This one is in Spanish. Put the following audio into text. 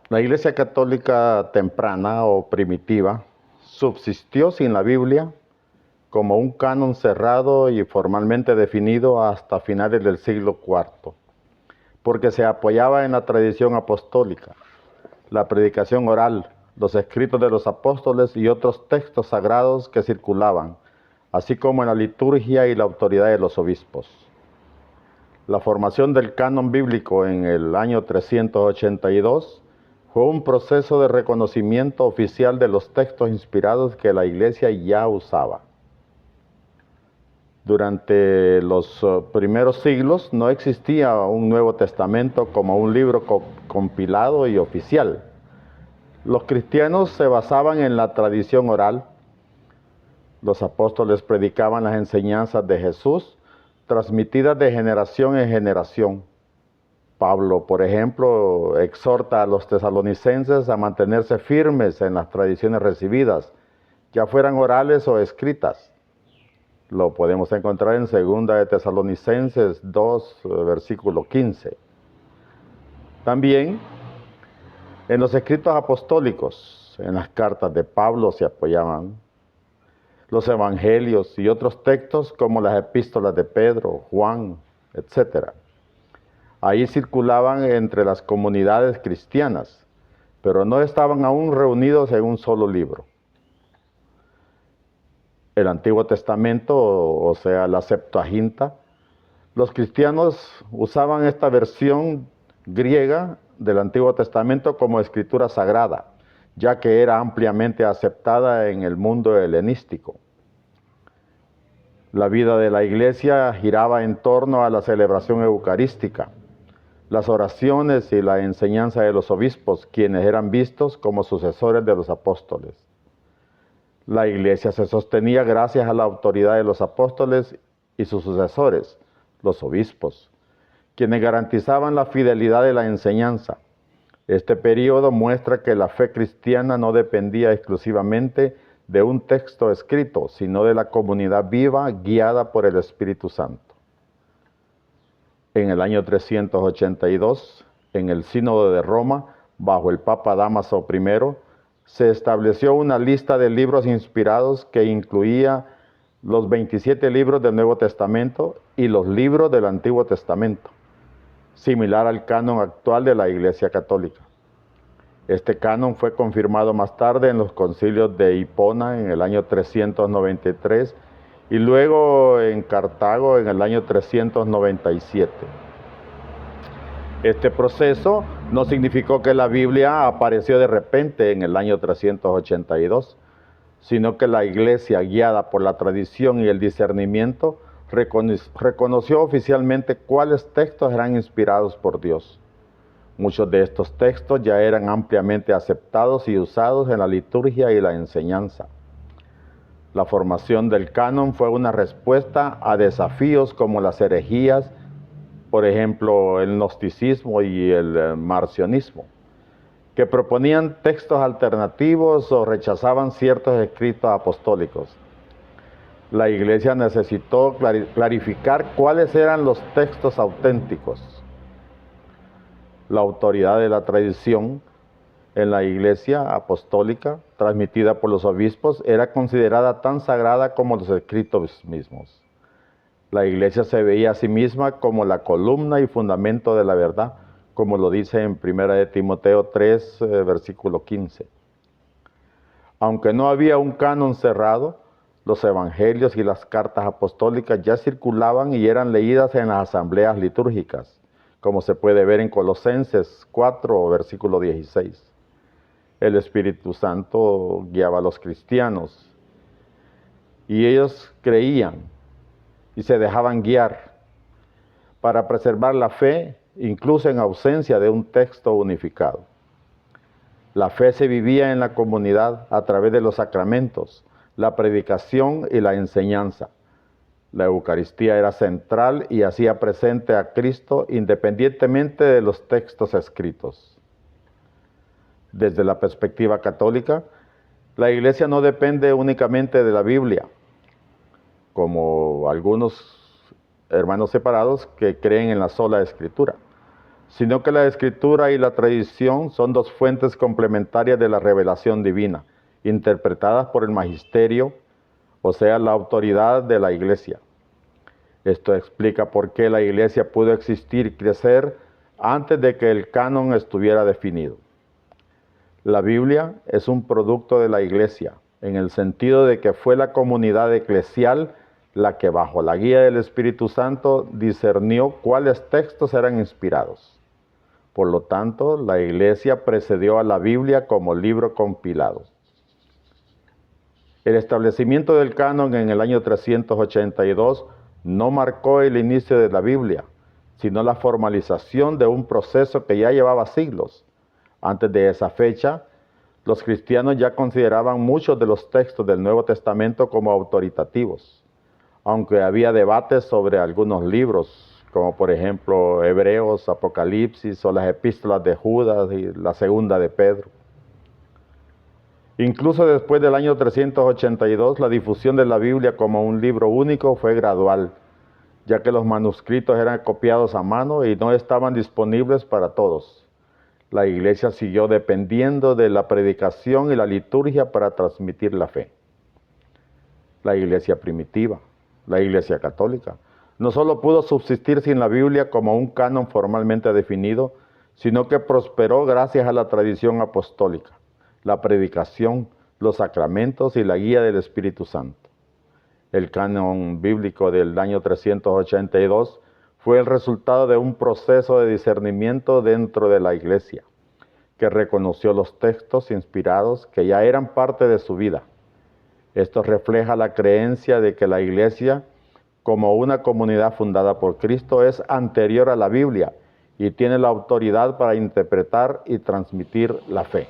La Iglesia Católica temprana o primitiva subsistió sin la Biblia como un canon cerrado y formalmente definido hasta finales del siglo IV, porque se apoyaba en la tradición apostólica, la predicación oral, los escritos de los apóstoles y otros textos sagrados que circulaban, así como en la liturgia y la autoridad de los obispos. La formación del canon bíblico en el año 382 fue un proceso de reconocimiento oficial de los textos inspirados que la Iglesia ya usaba. Durante los primeros siglos no existía un Nuevo Testamento como un libro compilado y oficial. Los cristianos se basaban en la tradición oral. Los apóstoles predicaban las enseñanzas de Jesús, transmitidas de generación en generación. Pablo, por ejemplo, exhorta a los tesalonicenses a mantenerse firmes en las tradiciones recibidas, ya fueran orales o escritas. Lo podemos encontrar en 2 de Tesalonicenses 2, versículo 15. También en los escritos apostólicos, en las cartas de Pablo se apoyaban los evangelios y otros textos como las epístolas de Pedro, Juan, etc. Ahí circulaban entre las comunidades cristianas, pero no estaban aún reunidos en un solo libro. El Antiguo Testamento, o sea, la Septuaginta, los cristianos usaban esta versión griega del Antiguo Testamento como escritura sagrada, ya que era ampliamente aceptada en el mundo helenístico. La vida de la iglesia giraba en torno a la celebración eucarística, las oraciones y la enseñanza de los obispos, quienes eran vistos como sucesores de los apóstoles. La iglesia se sostenía gracias a la autoridad de los apóstoles y sus sucesores, los obispos, quienes garantizaban la fidelidad de la enseñanza. Este periodo muestra que la fe cristiana no dependía exclusivamente de un texto escrito, sino de la comunidad viva guiada por el Espíritu Santo. En el año 382, en el Sínodo de Roma, bajo el Papa Dámaso I, se estableció una lista de libros inspirados que incluía los 27 libros del Nuevo Testamento y los libros del Antiguo Testamento, similar al canon actual de la Iglesia Católica. Este canon fue confirmado más tarde en los concilios de Hipona en el año 393 y luego en Cartago en el año 397. Este proceso no significó que la Biblia apareció de repente en el año 382, sino que la Iglesia, guiada por la tradición y el discernimiento, reconoció oficialmente cuáles textos eran inspirados por Dios. Muchos de estos textos ya eran ampliamente aceptados y usados en la liturgia y la enseñanza. La formación del canon fue una respuesta a desafíos como las herejías, por ejemplo, el gnosticismo y el marcionismo, que proponían textos alternativos o rechazaban ciertos escritos apostólicos. La Iglesia necesitó clarificar cuáles eran los textos auténticos. La autoridad de la tradición en la Iglesia apostólica, transmitida por los obispos, era considerada tan sagrada como los escritos mismos. La Iglesia se veía a sí misma como la columna y fundamento de la verdad, como lo dice en 1 de Timoteo 3, versículo 15. Aunque no había un canon cerrado, los evangelios y las cartas apostólicas ya circulaban y eran leídas en las asambleas litúrgicas, como se puede ver en Colosenses 4, versículo 16. El Espíritu Santo guiaba a los cristianos y ellos creían y se dejaban guiar para preservar la fe, incluso en ausencia de un texto unificado. La fe se vivía en la comunidad a través de los sacramentos, la predicación y la enseñanza. La Eucaristía era central y hacía presente a Cristo independientemente de los textos escritos. Desde la perspectiva católica, la Iglesia no depende únicamente de la Biblia, como algunos hermanos separados que creen en la sola Escritura. sino que la Escritura y la tradición son dos fuentes complementarias de la revelación divina, interpretadas por el magisterio, o sea, la autoridad de la Iglesia. Esto explica por qué la Iglesia pudo existir y crecer antes de que el canon estuviera definido. La Biblia es un producto de la Iglesia, en el sentido de que fue la comunidad eclesial la que bajo la guía del Espíritu Santo discernió cuáles textos eran inspirados. Por lo tanto, la Iglesia precedió a la Biblia como libro compilado. El establecimiento del canon en el año 382 no marcó el inicio de la Biblia, sino la formalización de un proceso que ya llevaba siglos. Antes de esa fecha, los cristianos ya consideraban muchos de los textos del Nuevo Testamento como autoritativos, aunque había debates sobre algunos libros, como por ejemplo Hebreos, Apocalipsis o las epístolas de Judas y la segunda de Pedro. Incluso después del año 382, la difusión de la Biblia como un libro único fue gradual, ya que los manuscritos eran copiados a mano y no estaban disponibles para todos. La Iglesia siguió dependiendo de la predicación y la liturgia para transmitir la fe. La Iglesia primitiva, la Iglesia católica, no solo pudo subsistir sin la Biblia como un canon formalmente definido, sino que prosperó gracias a la tradición apostólica, la predicación, los sacramentos y la guía del Espíritu Santo. El canon bíblico del año 382 fue el resultado de un proceso de discernimiento dentro de la Iglesia, que reconoció los textos inspirados que ya eran parte de su vida. Esto refleja la creencia de que la Iglesia, como una comunidad fundada por Cristo, es anterior a la Biblia y tiene la autoridad para interpretar y transmitir la fe.